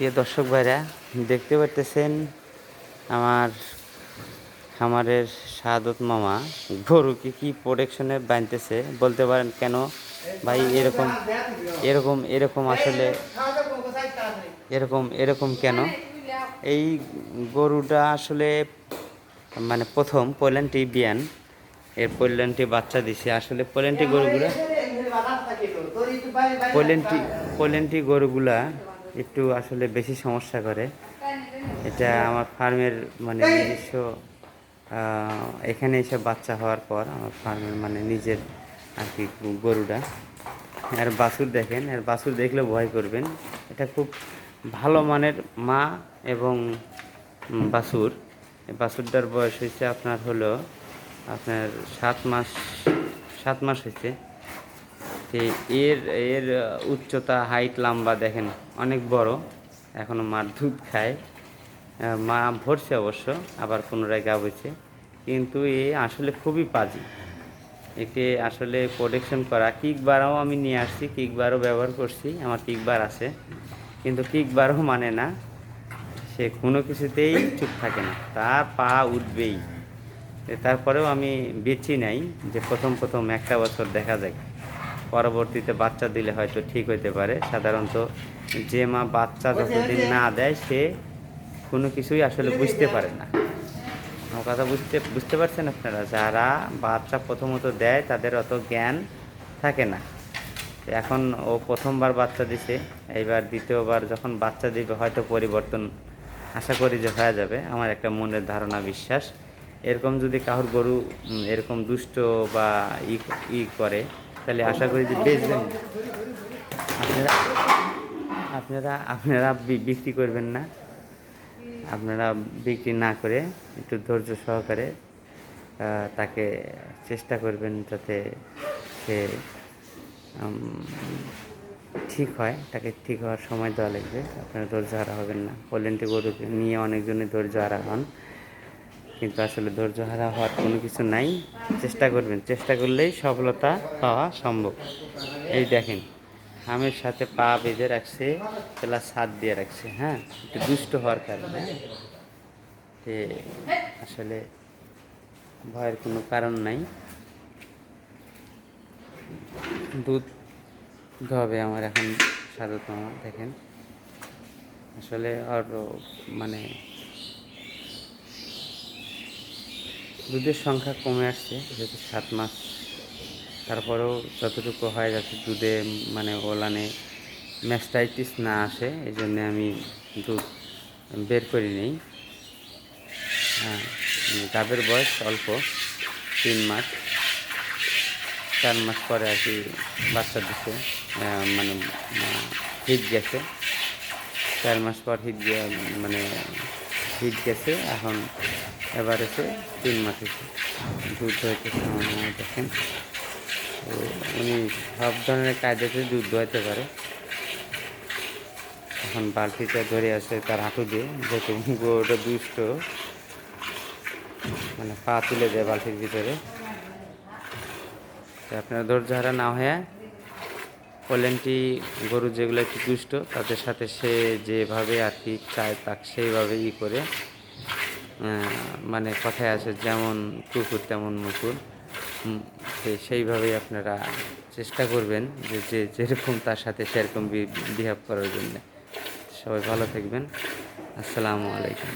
প্রিয় দর্শক ভাইরা, দেখতে পারতেছেন আমার খামারের শাহাদত মামা গরুকে কি প্রোটেকশনে বাঁধতেছে। বলতে পারেন কেন ভাই এরকম এরকম এরকম আসলে এরকম কেন? এই গরুটা আসলে মানে প্রথম পোল্যান্ডটি বিয়ান, এর পোল্যান্ডটি বাচ্চা দিছে। আসলে পোল্যান্ডটি গরুগুলা একটু আসলে বেশি সমস্যা করে। এটা আমার ফার্মের মানে নিজস্ব এখানে এসে বাচ্চা হওয়ার পর আমার ফার্মের মানে নিজের আর কি গরুটা। এর বাছুর দেখেন, এর বাছুর দেখলে ভয় করবেন। এটা খুব ভালো মানের মা এবং বাছুর। এই বাছুরটার বয়স হয়েছে আপনার হলো আপনার 7 মাস হয়েছে। এর এর উচ্চতা, হাইট, লম্বা দেখেন অনেক বড়। এখনও মার দুধ খায়, মা ভরছে অবশ্য, আবার পুনরায় গাভছে। কিন্তু এ আসলে খুবই পাজি। একে আসলে প্রোটেকশন করা, কিকবারও আমি নিয়ে আসছি, কিকবারও ব্যবহার করছি, আমার কিকবার আছে, কিন্তু কিকবারও মানে না। সে কোনো কিছুতেই চুপ থাকে না, তার পা উঠবেই। তারপরেও আমি বেচি নাই, যে প্রথম একটা বছর দেখা যায়, পরবর্তীতে বাচ্চা দিলে হয়তো ঠিক হইতে পারে। সাধারণত যে মা বাচ্চা যতদিন না দেয় সে কোনো কিছুই আসলে বুঝতে পারে না। আমার কথা বুঝতে পারছেন আপনারা? যারা বাচ্চা প্রথমত দেয় তাদের অত জ্ঞান থাকে না। এখন ও প্রথমবার বাচ্চা দিছে, এইবার দ্বিতীয়বার যখন বাচ্চা দিবে হয়তো পরিবর্তন আশা করি যে হয়ে যাবে, আমার একটা মনের ধারণা, বিশ্বাস। এরকম যদি কারোর গরু এরকম দুষ্ট বা করে, তাহলে আশা করি যে বেচবেন, আপনারা আপনারা আপনারা বিক্রি করবেন না। আপনারা বিক্রি না করে একটু ধৈর্য সহকারে তাকে চেষ্টা করবেন যাতে সে ঠিক হয়। তাকে ঠিক হওয়ার সময় দেওয়া লাগবে। আপনারা ধৈর্য হারা হবেন না। পোল্যান্ডি গরুকে নিয়ে অনেকজনই ধৈর্য হারা হন, কিন্তু আসলে ধৈর্য হারা হওয়ার কোনো কিছু নাই। চেষ্টা করবেন, চেষ্টা করলেই সফলতা পাওয়া সম্ভব। এই দেখেন, হামের সাথে পা বেঁধে রাখছে, প্লাস হাত দিয়ে রাখছে, হ্যাঁ, একটু দুষ্ট হওয়ার কারণে। আসলে ভয়ের কোনো কারণ নাই। দুধ হবে আমার এখন শাহাদত মামা, দেখেন আসলে আর মানে দুধের সংখ্যা কমে আসছে, যেহেতু 7 মাস। তারপরেও যতটুকু হয়ে যাচ্ছে দুধে মানে ওলানে ম্যাস্টাইটিস না আসে, এই জন্যে আমি দুধ বের করি নেই। হ্যাঁ, গাভীর বয়স অল্প, 3 মাস, 4 মাস পরে আর কি বাচ্চা দিচ্ছে, মানে হিট গেছে। 4 মাস পর হিট গেছে। এখন এবার এসে 3 মাস হয়েছে, দুধ হইতেছে আমার মনে হয়। দেখেন, তো উনি সব ধরনের কায়দাতে দুধ দোয়াতে পারে। এখন বালতিটা ধরে আছে তার হাঁটু দিয়ে, যেহেতু গরুটা দুষ্ট, মানে পা তুলে দেয় বালতির ভিতরে। আপনারা ধৈর্য হারা না হয়ে পোল্যান্ডি গরু যেগুলো একটু দুষ্ট, তাদের সাথে সে যেভাবে আর কি চায় তাকে সেইভাবে করে, মানে কথায় আছে যেমন কুকুর তেমন মুকুর। সেইভাবেই আপনারা চেষ্টা করবেন যে যেরকম তার সাথে সেরকম বিহেভ করার জন্য। সবাই ভালো থাকবেন। আসসালামু আলাইকুম।